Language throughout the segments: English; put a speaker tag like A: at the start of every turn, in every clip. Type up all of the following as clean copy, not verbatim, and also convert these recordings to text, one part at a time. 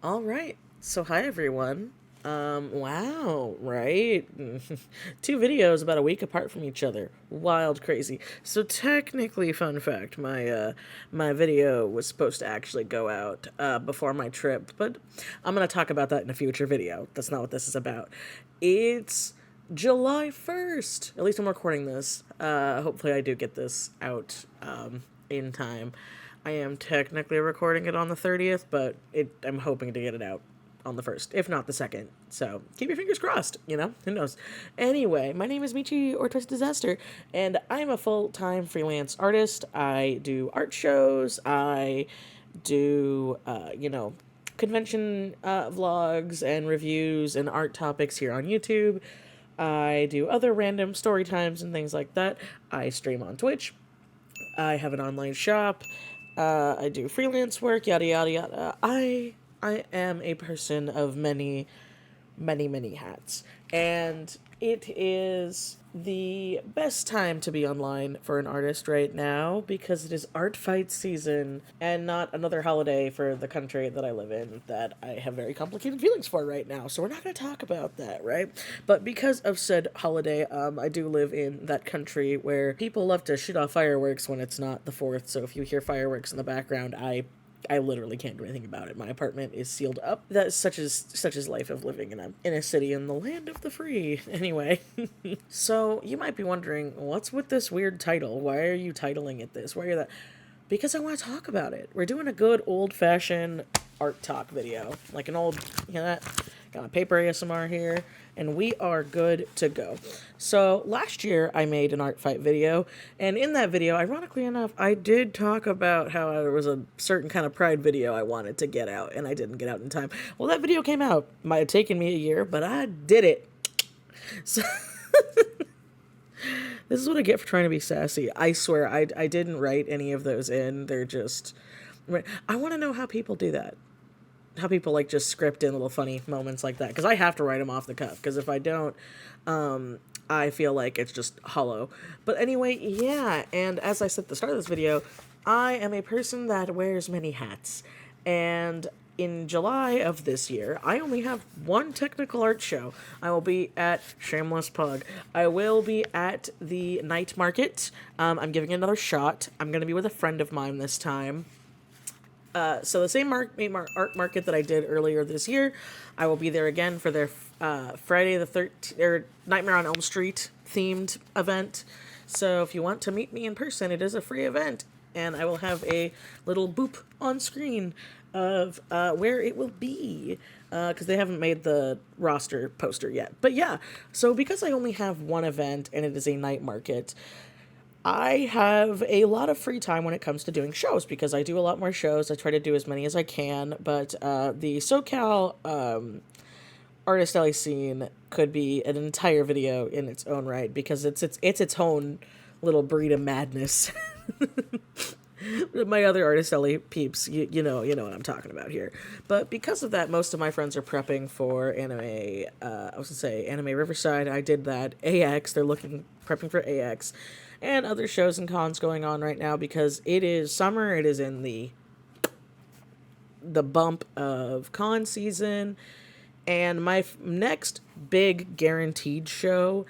A: All right. So hi everyone. Wow, right? Two videos about a week apart from each other. Wild crazy. So technically, fun fact, my video was supposed to actually go out before my trip, but I'm going to talk about that in a future video. That's not what this is about. It's July 1st. At least I'm recording this. Hopefully I do get this out in time. I am technically recording it on the 30th, but I'm hoping to get it out on the 1st, if not the 2nd. So keep your fingers crossed, who knows. Anyway, my name is Michi or TwistedDisaster, and I'm a full-time freelance artist. I do art shows, I do, convention vlogs and reviews and art topics here on YouTube. I do other random story times and things like that. I stream on Twitch. I have an online shop. I do freelance work, yada yada yada. I am a person of many, many, many hats, and it is the best time to be online for an artist right now because it is Artfight season and not another holiday for the country that I live in that I have very complicated feelings for right now. So we're not going to talk about that, right? But because of said holiday, I do live in that country where people love to shoot off fireworks when it's not the 4th. So if you hear fireworks in the background, I literally can't do anything about it. My apartment is sealed up. That's such is life of living in a city in the land of the free. Anyway, so you might be wondering, what's with this weird title? Why are you titling it this? Why are you that? Because I want to talk about it. We're doing a good old-fashioned art talk video, like an old, that. Got my paper ASMR here, and we are good to go. So last year I made an art fight video, and in that video, ironically enough, I did talk about how there was a certain kind of pride video I wanted to get out, and I didn't get out in time. Well, that video came out. Might have taken me a year, but I did it. So this is what I get for trying to be sassy. I swear, I didn't write any of those in. They're just... I want to know how people do that. How people like just script in little funny moments like that, because I have to write them off the cuff, because if I don't, I feel like it's just hollow. But anyway, yeah, and as I said at the start of this video, I am a person that wears many hats, and in July of this year, I only have one technical art show. I will be at Shameless Pug. I will be at the night market. I'm giving it another shot. I'm going to be with a friend of mine this time. So the same art market that I did earlier this year, I will be there again for their Friday the 13th, or Nightmare on Elm Street themed event. So if you want to meet me in person, it is a free event, and I will have a little boop on screen of where it will be, because they haven't made the roster poster yet. But yeah, so because I only have one event and it is a night market, I have a lot of free time when it comes to doing shows, because I do a lot more shows. I try to do as many as I can, but the SoCal artist alley scene could be an entire video in its own right, because it's its own little breed of madness. My other artist alley peeps, you know what I'm talking about here. But because of that, most of my friends are prepping for anime. I was gonna say Anime Riverside. I did that. AX. They're prepping for AX. And other shows and cons going on right now, because it is summer. It is in the bump of con season, and my next big guaranteed show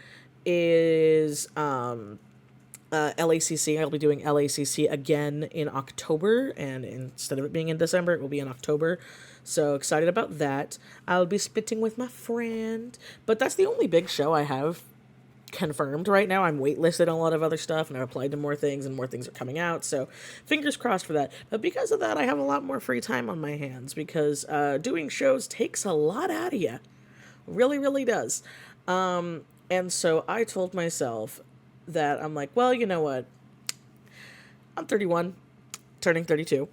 A: is LACC. I'll be doing LACC again in October, and instead of it being in December, it will be in October. So excited about that. I'll be spitting with my friend, but that's the only big show I have confirmed right now. I'm waitlisted on a lot of other stuff, and I've applied to more things, and more things are coming out, so fingers crossed for that. But because of that, I have a lot more free time on my hands, because doing shows takes a lot out of you. Really, really does. And so I told myself that I'm like, well, you know what? I'm 31, turning 32,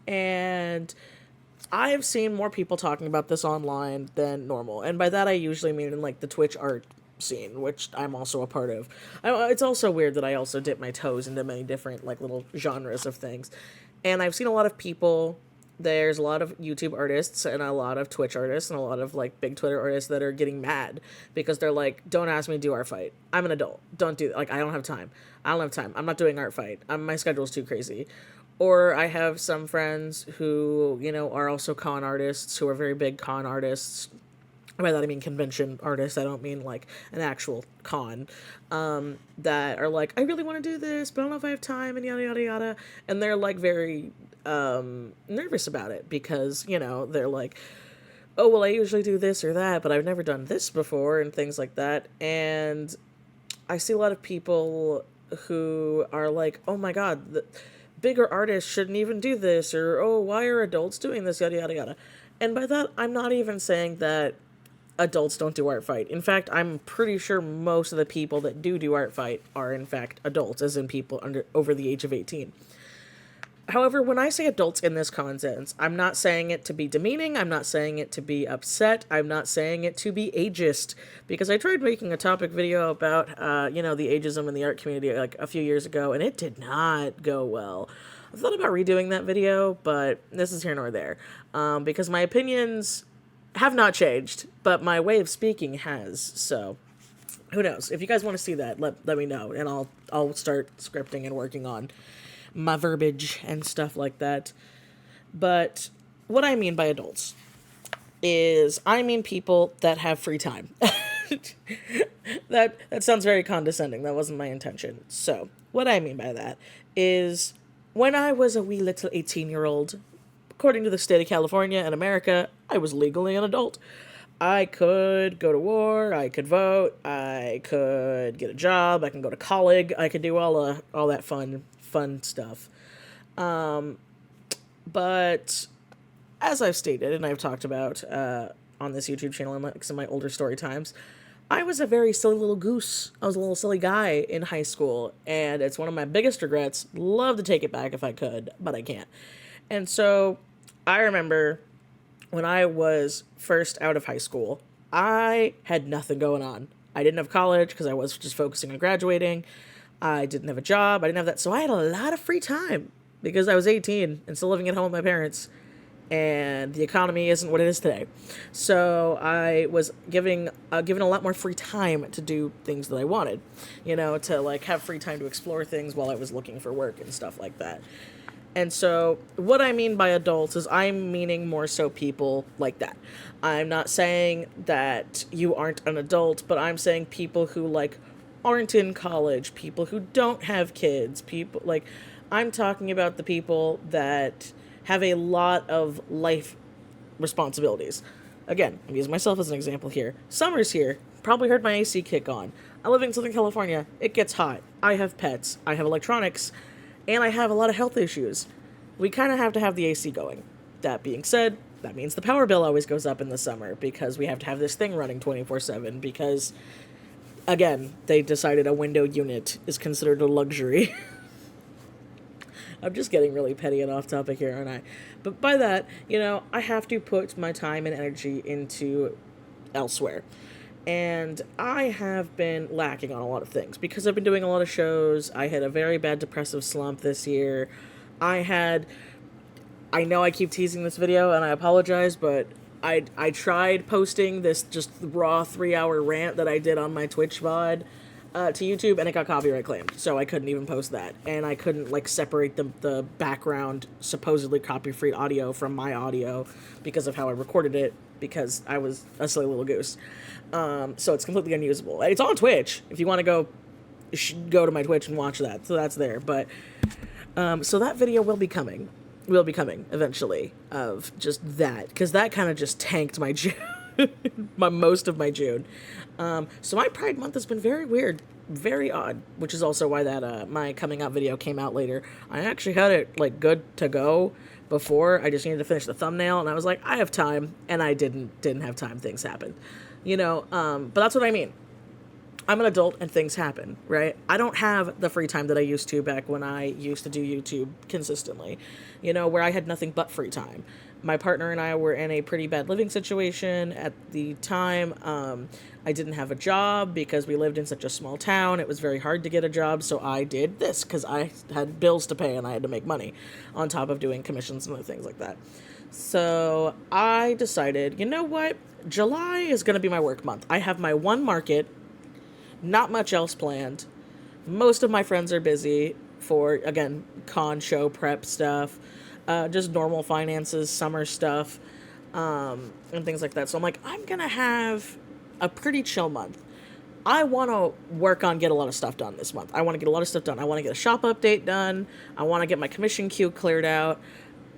A: and I have seen more people talking about this online than normal, and by that I usually mean in like the Twitch art scene, which I'm also a part of. It's also weird that I also dip my toes into many different like little genres of things, and I've seen a lot of people. There's a lot of YouTube artists and a lot of Twitch artists and a lot of like big Twitter artists that are getting mad because they're like, don't ask me to do art fight. I'm an adult. Don't do that. Like, I don't have time. I'm not doing art fight. My schedule's too crazy. Or I have some friends who, are also con artists, who are very big con artists. By that I mean convention artists. I don't mean like an actual con. That are like, I really want to do this, but I don't know if I have time, and yada yada yada. And they're like very nervous about it because they're like, oh well, I usually do this or that, but I've never done this before, and things like that. And I see a lot of people who are like, oh my god, the bigger artists shouldn't even do this, or oh, why are adults doing this, yada yada yada. And by that, I'm not even saying that adults don't do Artfight. In fact, I'm pretty sure most of the people that do Artfight are in fact adults, as in people over the age of 18. However, when I say adults in this context, I'm not saying it to be demeaning, I'm not saying it to be upset, I'm not saying it to be ageist, because I tried making a topic video about, the ageism in the art community like a few years ago, and it did not go well. I thought about redoing that video, but this is here nor there, because my opinions have not changed, but my way of speaking has, so who knows. If you guys want to see that, let me know, and I'll start scripting and working on my verbiage and stuff like that. But what I mean by adults is I mean people that have free time. That sounds very condescending. That wasn't my intention. So what I mean by that is when I was a wee little 18-year-old, according to the state of California and America, I was legally an adult. I could go to war, I could vote, I could get a job, I can go to college, I could do all that fun stuff. But as I've stated and I've talked about on this YouTube channel and some of my older story times, I was a very silly little goose. I was a little silly guy in high school, and it's one of my biggest regrets. Love to take it back if I could, but I can't. And so I remember when I was first out of high school, I had nothing going on. I didn't have college because I was just focusing on graduating. I didn't have a job. I didn't have that. So I had a lot of free time because I was 18 and still living at home with my parents, and the economy isn't what it is today. So I was given a lot more free time to do things that I wanted, to like have free time to explore things while I was looking for work and stuff like that. And so what I mean by adults is I'm meaning more so people like that. I'm not saying that you aren't an adult, but I'm saying people who like aren't in college, people who don't have kids, people like I'm talking about the people that have a lot of life responsibilities. Again, I'm using myself as an example here. Summer's here. Probably heard my AC kick on. I live in Southern California. It gets hot. I have pets. I have electronics. And I have a lot of health issues. We kind of have to have the AC going. That being said, that means the power bill always goes up in the summer because we have to have this thing running 24/7 because, again, they decided a window unit is considered a luxury. I'm just getting really petty and off topic here, aren't I? But by that, I have to put my time and energy into elsewhere. And I have been lacking on a lot of things because I've been doing a lot of shows. I had a very bad depressive slump this year. I know I keep teasing this video and I apologize, but I tried posting this just raw 3-hour rant that I did on my Twitch VOD to YouTube, and it got copyright claimed, so I couldn't even post that. And I couldn't separate the background supposedly copy-free audio from my audio because of how I recorded it, because I was a silly little goose. So it's completely unusable. It's on Twitch. If you want to go to my Twitch and watch that. So that's there. But so that video will be coming eventually of just that, because that kind of just tanked my June, most of my June. So my Pride Month has been very weird, very odd, which is also why that my coming out video came out later. I actually had it good to go before. I just needed to finish the thumbnail, and I was like, I have time, and I didn't have time. Things happened, but that's what I mean. I'm an adult and things happen, right? I don't have the free time that I used to back when I used to do YouTube consistently, where I had nothing but free time. My partner and I were in a pretty bad living situation at the time. I didn't have a job because we lived in such a small town. It was very hard to get a job, so I did this because I had bills to pay and I had to make money on top of doing commissions and other things like that. So I decided, you know what? July is going to be my work month. I have my one market, not much else planned. Most of my friends are busy. for, again, con show prep stuff, just normal finances, summer stuff, and things like that. So I'm like, I'm going to have a pretty chill month. I want to work on get a lot of stuff done this month. I want to get a lot of stuff done. I want to get a shop update done. I want to get my commission queue cleared out.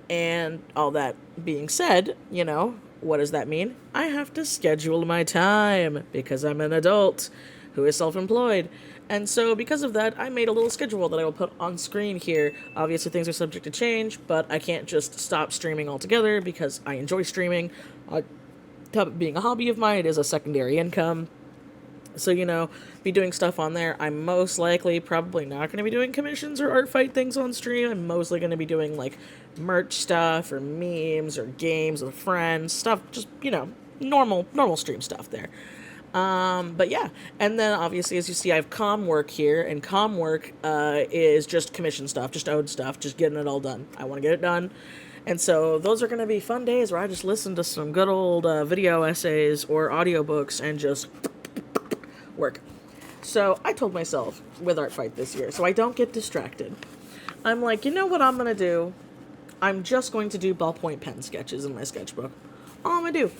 A: And all that being said, you know, what does that mean? I have to schedule my time because I'm an adult who is self-employed. And so because of that, I made a little schedule that I will put on screen here. Obviously, things are subject to change, but I can't just stop streaming altogether because I enjoy streaming. Being a hobby of mine, it is a secondary income. So, you know, be doing stuff on there. I'm most likely probably not going to be doing commissions or Artfight things on stream. I'm mostly going to be doing, like, merch stuff or memes or games with friends, stuff, just, you know, normal stream stuff there. But yeah, and then obviously, as you see, I have comm work here, and comm work is just commission stuff, just owed stuff, just getting it all done. I want to get it done. And so those are going to be fun days where I just listen to some good old video essays or audiobooks and just work. So I told myself with Artfight this year, so I don't get distracted, I'm like, you know what I'm going to do? I'm just going to do ballpoint pen sketches in my sketchbook. All I'm going to do.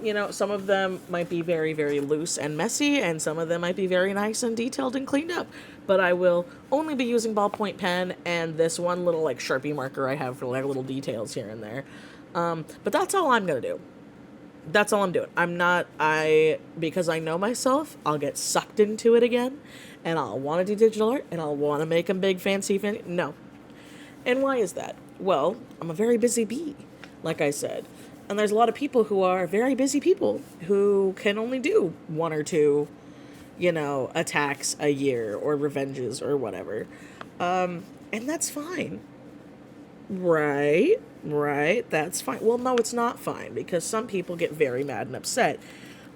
A: You know, some of them might be very, very loose and messy, and some of them might be very nice and detailed and cleaned up. But I will only be using ballpoint pen and this one little, like, Sharpie marker I have for, like, little details here and there. But that's all I'm going to do. That's all I'm doing. Because I know myself, I'll get sucked into it again, and I'll want to do digital art, and I'll want to make them big, fancy. No. And why is that? Well, I'm a very busy bee, like I said. And there's a lot of people who are very busy people who can only do one or two, you know, attacks a year or revenges or whatever. And that's fine. Right, that's fine. Well, no, it's not fine, because some people get very mad and upset.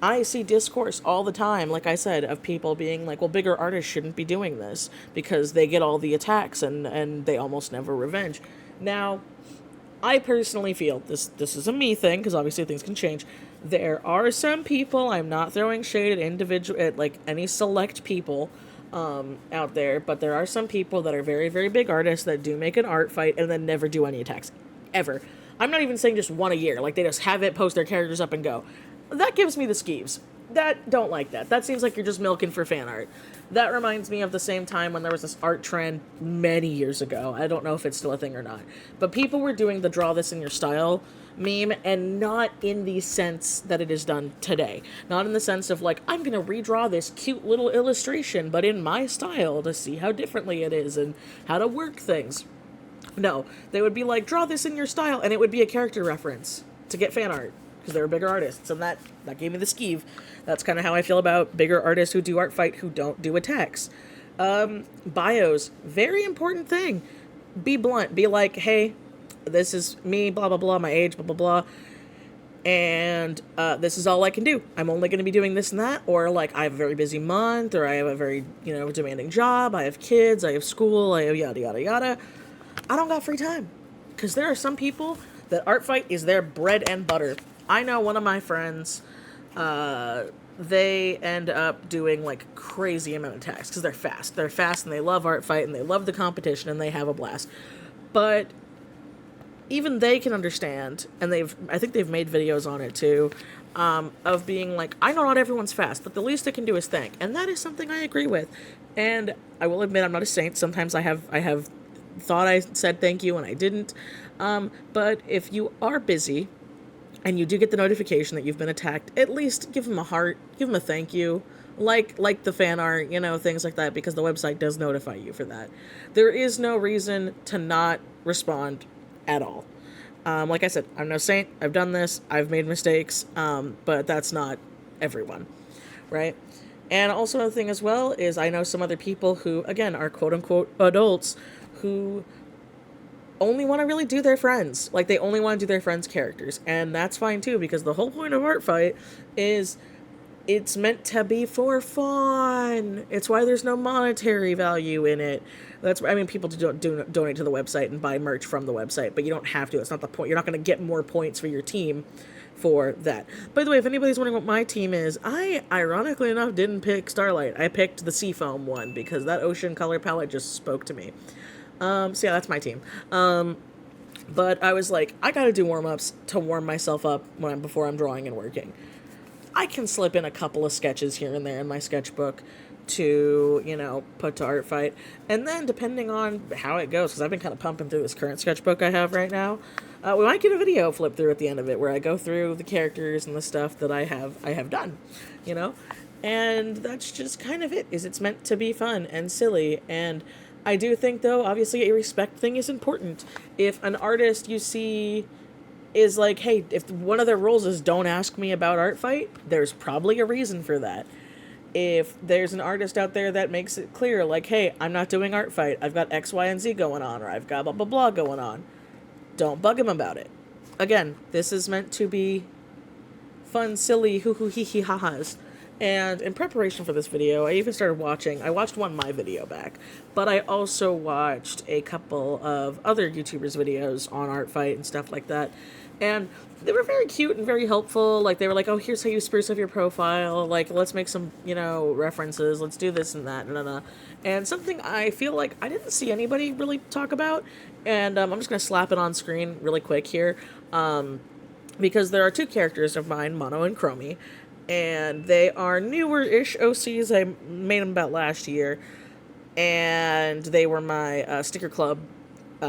A: I see discourse all the time, like I said, of people being like, well, bigger artists shouldn't be doing this because they get all the attacks and they almost never revenge. Now, I personally feel, this is a me thing, because obviously things can change. There are some people, I'm not throwing shade at like any select people out there, but there are some people that are very, very big artists that do make an art fight and then never do any attacks. Ever. I'm not even saying just one a year, like they just have it, post their characters up and go. That gives me the skeeves. Don't like that. That seems like you're just milking for fan art. That reminds me of the same time when there was this art trend many years ago. I don't know if it's still a thing or not. But people were doing the draw this in your style meme, and not in the sense that it is done today. Not in the sense of like, I'm going to redraw this cute little illustration, but in my style to see how differently it is and how to work things. No, they would be like, draw this in your style, and it would be a character reference to get fan art, because they're bigger artists, and that gave me the skeeve. That's kind of how I feel about bigger artists who do art fight who don't do attacks. Bios, very important thing. Be blunt. Be like, hey, this is me, blah, blah, blah, my age, blah, blah, blah, and this is all I can do. I'm only going to be doing this and that, or like, I have a very busy month, or I have a very, you know, demanding job, I have kids, I have school, I have yada, yada, yada. I don't got free time, because there are some people that art fight is their bread and butter. I know one of my friends, they end up doing like crazy amount of attacks because they're fast. They're fast and they love art fight and they love the competition and they have a blast. But even they can understand, and I think they've made videos on it too, of being like, I know not everyone's fast, but the least they can do is thank. And that is something I agree with. And I will admit I'm not a saint. Sometimes I have thought I said thank you and I didn't. But if you are busy and you do get the notification that you've been attacked, at least give them a heart, give them a thank you, like the fan art, you know, things like that, because the website does notify you for that. There is no reason to not respond at all. Like I said, I'm no saint, I've done this, I've made mistakes, but that's not everyone, right? And also the thing as well is I know some other people who, again, are quote-unquote adults who only want to really do their friends. Like, they only want to do their friends' characters. And that's fine, too, because the whole point of Artfight is it's meant to be for fun. It's why there's no monetary value in it. That's why, I mean, people do donate to the website and buy merch from the website, but you don't have to. That's not the point. You're not going to get more points for your team for that. By the way, if anybody's wondering what my team is, I, ironically enough, didn't pick Starlight. I picked the Seafoam one because that ocean color palette just spoke to me. So yeah, that's my team. But I was like, I gotta do warm-ups to warm myself up before I'm drawing and working. I can slip in a couple of sketches here and there in my sketchbook to, you know, put to Artfight. And then, depending on how it goes, because I've been kind of pumping through this current sketchbook I have right now, we might get a video flip through at the end of it where I go through the characters and the stuff that I have done, you know? And that's just kind of it, is it's meant to be fun and silly. And I do think, though, obviously a respect thing is important. If an artist you see is like, hey, if one of their rules is don't ask me about Artfight, there's probably a reason for that. If there's an artist out there that makes it clear, like, hey, I'm not doing Artfight, I've got X, Y, and Z going on, or I've got blah, blah, blah going on, don't bug him about it. Again, this is meant to be fun, silly, hoo-hoo, hee-hee, ha-has. And in preparation for this video, I even started watching, I watched one my video back, but I also watched a couple of other YouTubers' videos on Artfight and stuff like that. And they were very cute and very helpful. Like, they were like, oh, here's how you spruce up your profile. Like, let's make some, you know, references. Let's do this and that. And something I feel like I didn't see anybody really talk about. And I'm just going to slap it on screen really quick here. Because there are two characters of mine, Mono and Chromie. And they are newer-ish OCs. I made them about last year. And they were my sticker club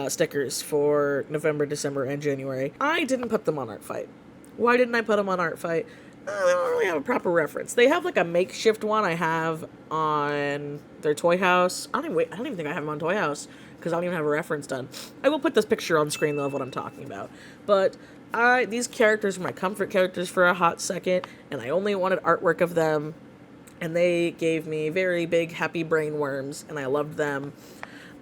A: stickers for November, December, and January. I didn't put them on Artfight. Why didn't I put them on Artfight? They don't really have a proper reference. They have like a makeshift one I have on their Toy House. I don't even think I have them on Toy House because I don't even have a reference done. I will put this picture on screen though of what I'm talking about. But these characters were my comfort characters for a hot second, and I only wanted artwork of them. And they gave me very big happy brain worms, and I loved them.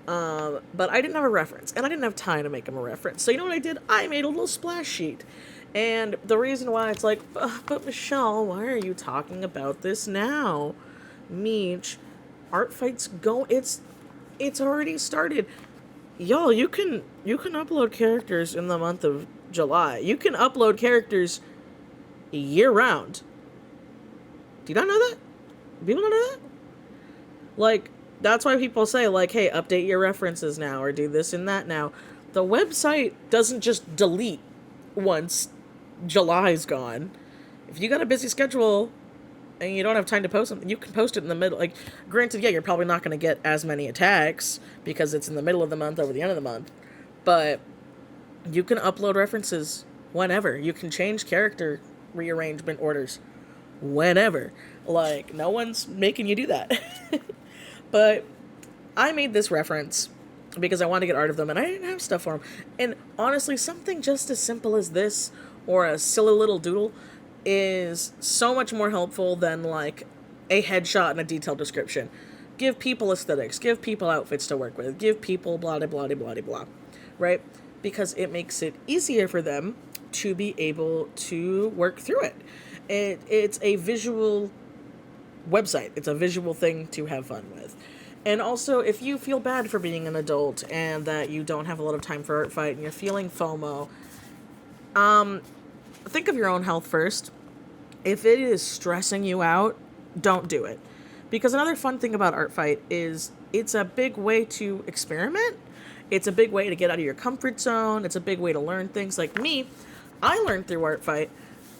A: But I didn't have a reference, and I didn't have time to make them a reference. So you know what I did? I made a little splash sheet. And the reason why it's like, but Michelle, why are you talking about this now? Meech, Artfight's it's already started. Y'all, you can upload characters in the month of July. You can upload characters year round. Do you not know that? People don't know that? Like, that's why people say, like, hey, update your references now, or do this and that now. The website doesn't just delete once July's gone. If you got a busy schedule and you don't have time to post something, you can post it in the middle. Like, granted, yeah, you're probably not going to get as many attacks because it's in the middle of the month over the end of the month. But you can upload references whenever. You can change character rearrangement orders whenever. Like, no one's making you do that. But I made this reference because I wanted to get art of them, and I didn't have stuff for them. And honestly, something just as simple as this, or a silly little doodle, is so much more helpful than, like, a headshot and a detailed description. Give people aesthetics, give people outfits to work with, give people blah, blah, blah, blah, blah, right? Because it makes it easier for them to be able to work through it. It's a visual website. It's a visual thing to have fun with. And also, if you feel bad for being an adult and that you don't have a lot of time for Artfight and you're feeling FOMO, think of your own health first. If it is stressing you out, don't do it. Because another fun thing about Artfight is it's a big way to experiment. It's a big way to get out of your comfort zone. It's a big way to learn things. Like me, I learned through Artfight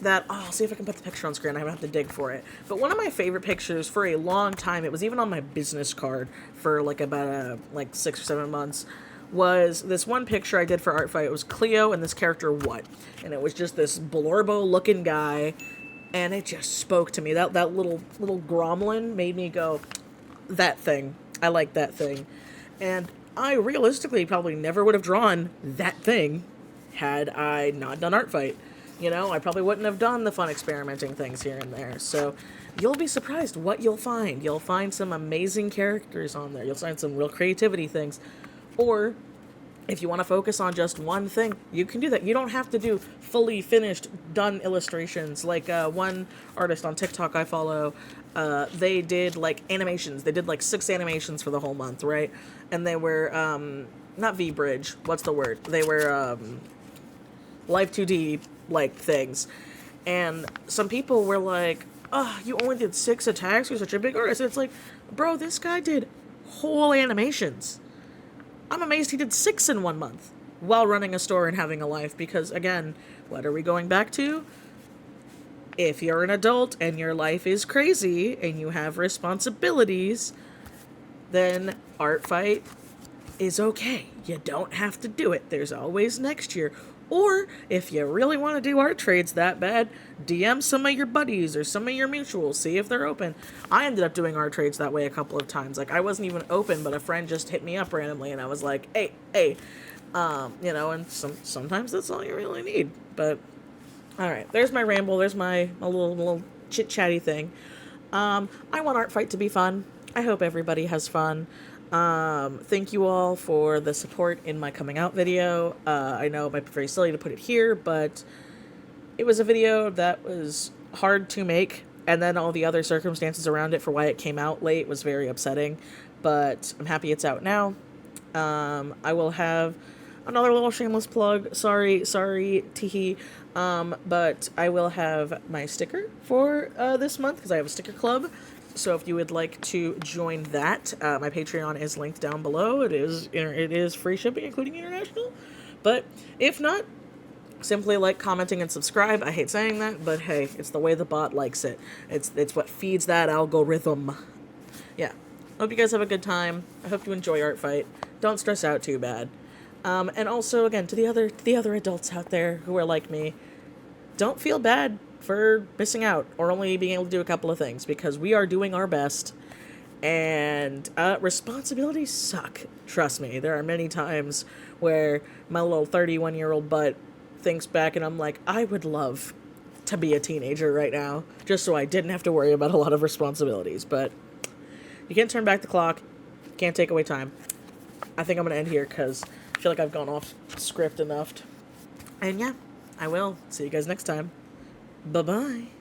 A: that, I'll see if I can put the picture on screen. I have to dig for it. But one of my favorite pictures for a long time, it was even on my business card for like about 6 or 7 months, was this one picture I did for Artfight. It was Cleo and this character What, and it was just this Blorbo looking guy, and it just spoke to me. That little gromlin made me go, that thing. I like that thing. And I realistically probably never would have drawn that thing had I not done Artfight. You know, I probably wouldn't have done the fun experimenting things here and there. So you'll be surprised what you'll find. You'll find some amazing characters on there. You'll find some real creativity things. Or if you want to focus on just one thing, you can do that. You don't have to do fully finished, done illustrations. Like one artist on TikTok I follow, they did like animations. They did like 6 animations for the whole month, right? And they were, not V-Bridge. What's the word? They were Live 2D like things. And some people were like, oh, you only did 6 attacks, you're such a big artist. It's like, bro, this guy did whole animations. I'm amazed he did 6 in 1 month while running a store and having a life, because again, what are we going back to? If you're an adult and your life is crazy and you have responsibilities, then Artfight is okay. You don't have to do it. There's always next year. Or if you really want to do art trades that bad, DM some of your buddies or some of your mutuals, see if they're open. I ended up doing art trades that way a couple of times. Like, I wasn't even open, but a friend just hit me up randomly, and I was like, hey, and sometimes that's all you really need. But all right, there's my ramble. There's my little chit chatty thing. I want Artfight to be fun. I hope everybody has fun. Thank you all for the support in my coming out video. I know it might be very silly to put it here, but it was a video that was hard to make, and then all the other circumstances around it for why it came out late was very upsetting, but I'm happy it's out now. I will have another little shameless plug. Sorry, teehee. But I will have my sticker for this month, because I have a sticker club. So if you would like to join that, my Patreon is linked down below. It is free shipping, including international. But if not, simply like, commenting, and subscribe. I hate saying that, but hey, it's the way the bot likes it. It's what feeds that algorithm. Yeah. Hope you guys have a good time. I hope you enjoy Artfight. Don't stress out too bad. And also, again, to the other adults out there who are like me, don't feel bad for missing out or only being able to do a couple of things, because we are doing our best, and responsibilities suck. Trust me, there are many times where my little 31-year-old butt thinks back and I'm like, I would love to be a teenager right now, just so I didn't have to worry about a lot of responsibilities. But you can't turn back the clock, can't take away time. I think I'm going to end here because I feel like I've gone off script enough. And yeah, I will. See you guys next time. Bye-bye.